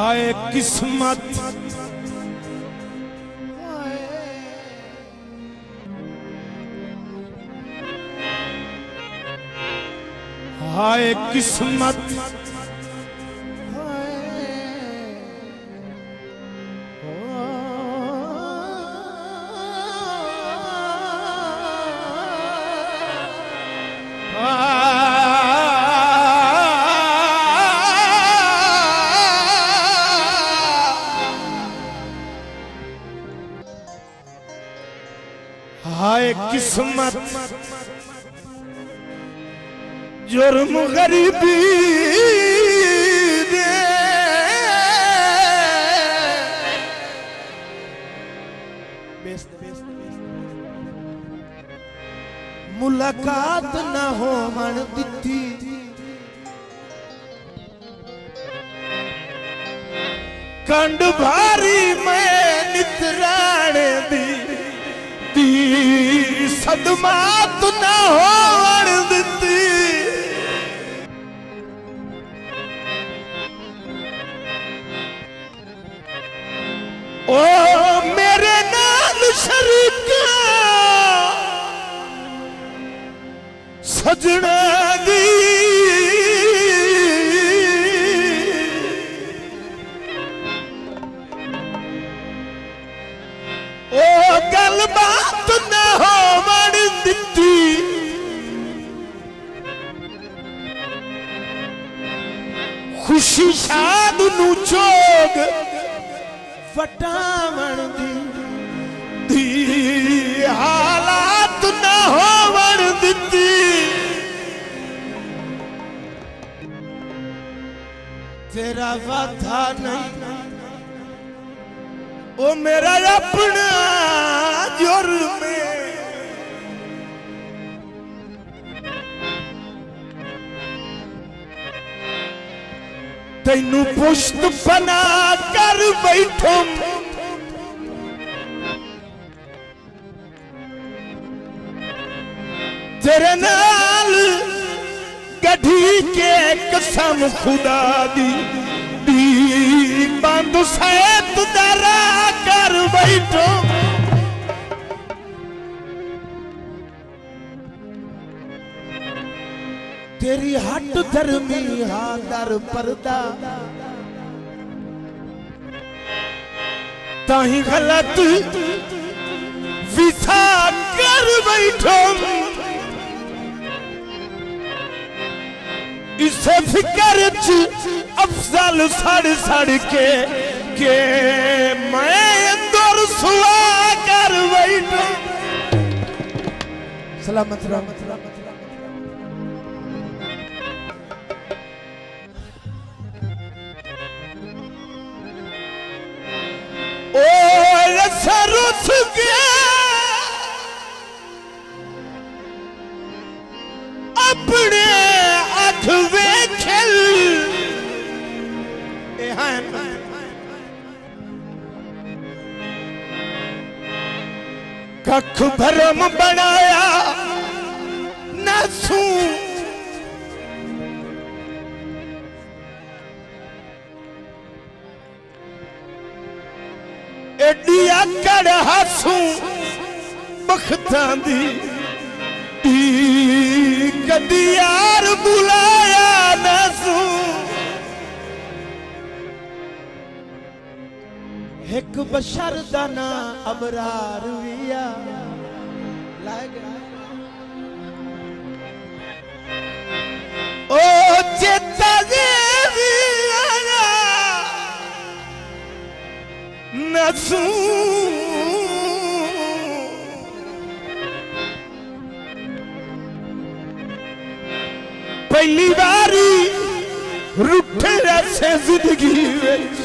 हाय किस्मत हाय किस्मत हाय किस्मत जुर्म गरीबी दे मुलाकात न हो मन दिती कंड भारी मैं नितराने दी सदमात न होवण दिती ओ मेरे नाल शरीका सजना दी ओ गल बात न होवण दिती खुशी शाद नू चोग वटावण दी हालात न होवण दिती तेरा वादा नहीं ओ मेरा अपना जुर्म तैनू पुष्ट बना कर बैठो तेरे नाल गढ़ी के कसम खुदा दी बंद सैत दरा कर बैठो तेरी हट धर्मी हादर पर्दा ताही गलत विसा कर बैठो इसे फिक्र अफजल सड़ सड़ के मैं अंदर सुआ कर बैठो सलामत रहमत रुस गया अपने अख वेखल कख भरम बनाया नसू एडिया कड़ हसूं बख्तां दी कदी यार बुलाया नसू एक बशर दा ना अबरार विया ओ चेता देवी नसू पहली बारी रूठे रसे जिंदगी विच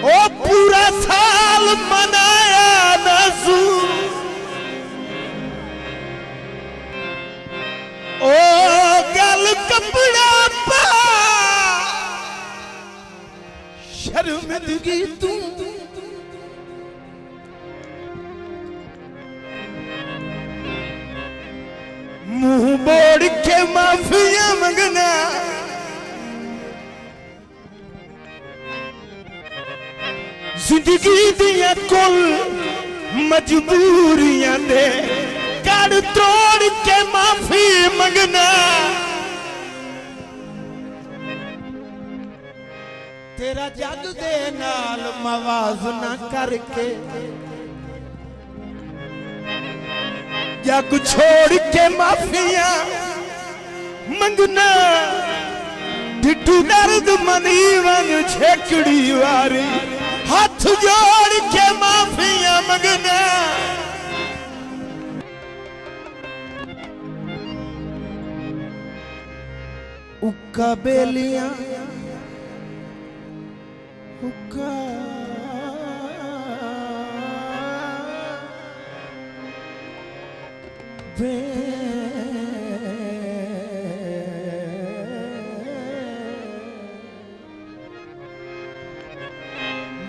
ओ पूरा साल मनाया नसू ओ गल कपड़ा पा शर्मिंदगी तू मुंह बोड़ के माफिया मंगना जिंदगी दिया कुल मजबूरियां दे कड़ तोड़ के माफी मंगना तेरा जग दे नाल मवाजना करके जग छोड़ के माफिया मंगना ढिड्डू दर्द मनीवन छेकड़ी वारी हाथ जोड़ के माफिया मंगना उक्का बेलियां उक्का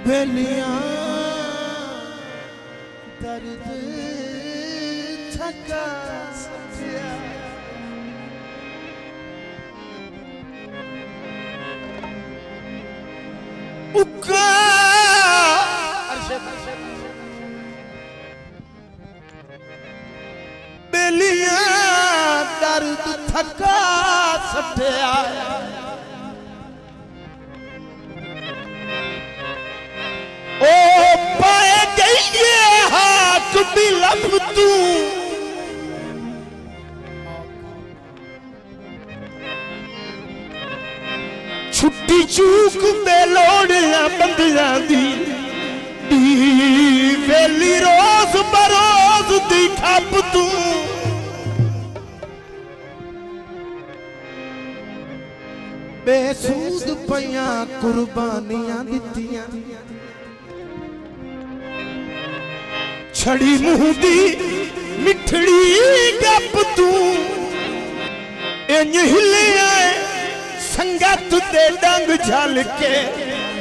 बेलियां दर्द थका सजिया उक्का बेलियां दर्द थका सटिया ओ पाए गई हाथ बिलफ तू छुट्टी चूक पे लोड़िया बंदिया दी वेली रोज बरोज दी खप तू बेसूद पया कुर्बानियां दित्तियां छड़ी मुंह दी मिठड़ी गप तू इंज हिले आए संगत दे डंग झल के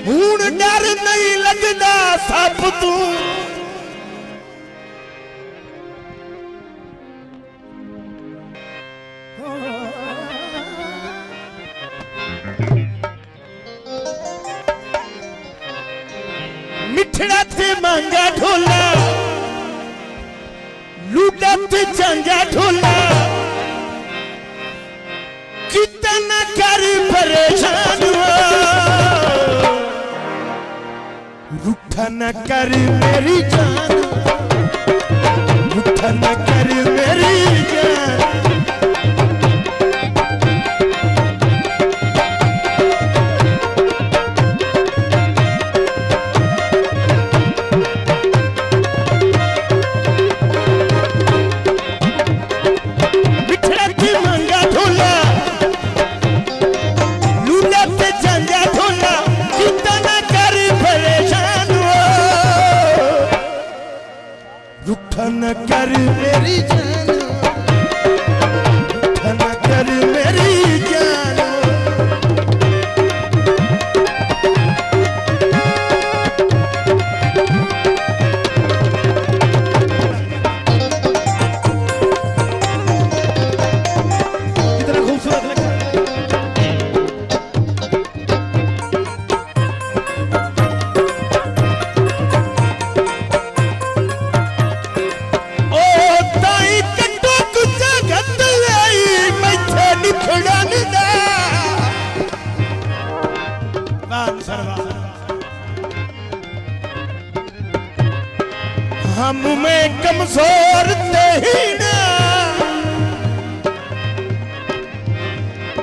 हूं डर नहीं लगदा सप तू मिठड़ा ते मांगा ढोला लूटा ते चंगा ढोला कितना कर परेशान रूठा न कर मेरी जान रूठा न कर मेरी जान न कर मेरी जान न कर मेरी जान कितना खूबसूरत लगता है हम में कमजोर नहीं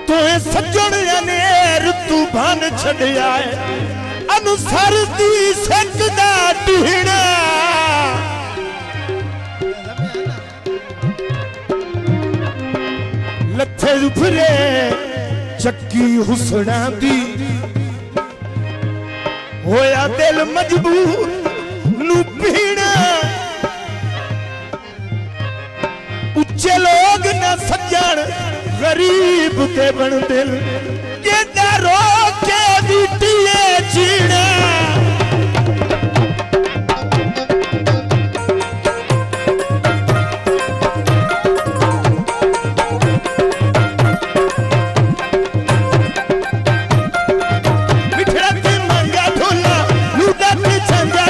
तो सज्जन अनेर तू बन छड़िया अनुसार दी सकदा ढीना लथे उभरे चक्की हुसना दी होया दिल मजबूर नू पीना उच्चे लोग न सज्जन गरीब ते बन दिल के डरो के बीटिए जीना मिठड़ा ते मांगा ढोला लूटा ते चंगा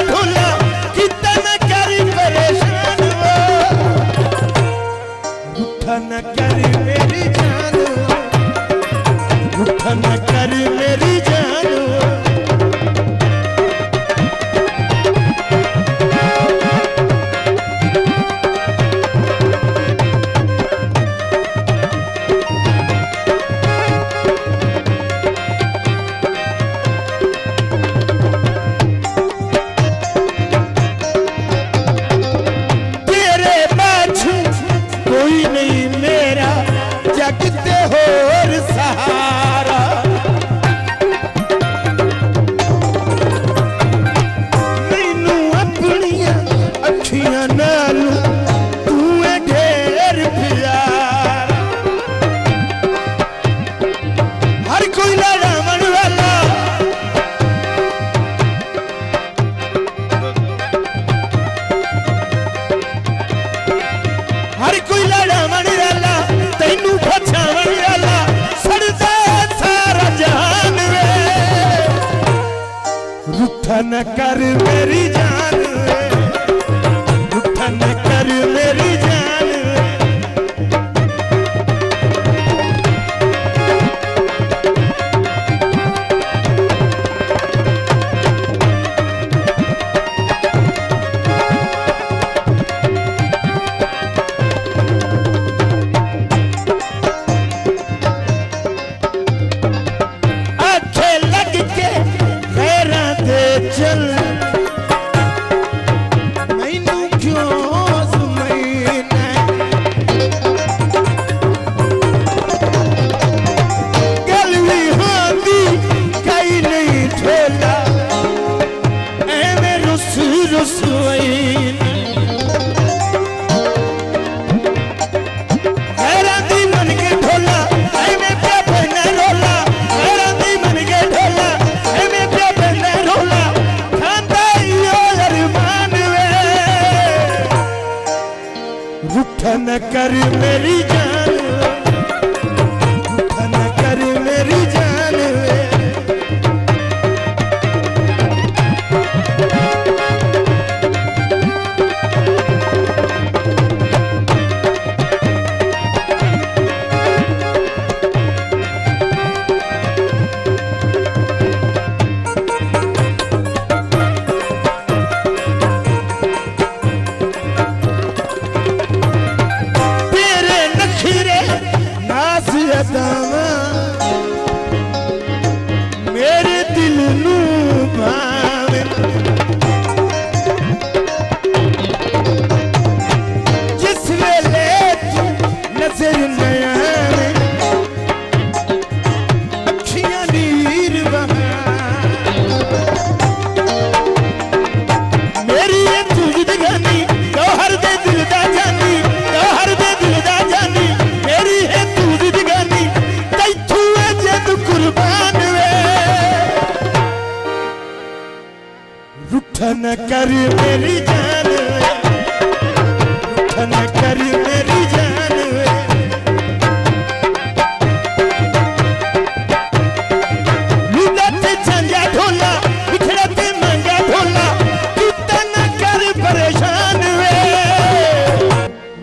होर सहारा मैनू अपनिया अखियां नाल तू है ढेर प्यारा हर कोई लड़ा मन वाला हर कोई लड़ा मन वाला तेनू बचावन वाला सड़दा सारा जहान वे रूठा न कर मेरी जान वे रूठा न कर मेरी जान वे चल मैनू क्यों सुमैना गल भी होंदी कई नहीं ठोला एवें रुस रुसवैना हैरान दी मन के ठोला एवें प्या बना रोला हैरान दी मन के ठोला एवें प्या बना रोला रूठा न कर मेरी जान रूठा न कर मेरी जान मेरे दिल नू भावे जिस वेले तू नजर न आवे अखियां नीर बहा मेरी ये तू जिंदगानी गौहर दे दिल दा जानी गौहर दे दिल दा जानी मेरी है तू जिंदगानी तैथू है जद कुर्बान रूठा न कर मेरी जान रूठा न कर मेरी जान लूला ते झांझा ढोला बिखड़ा ते मांगा ढोला टूटा न कर परेशान वे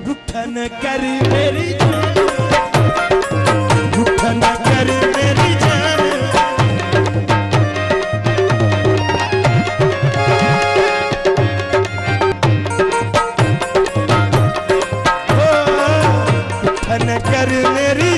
रूठा न कर मेरी जान रूठा न कर मेरी जान न कर मेरी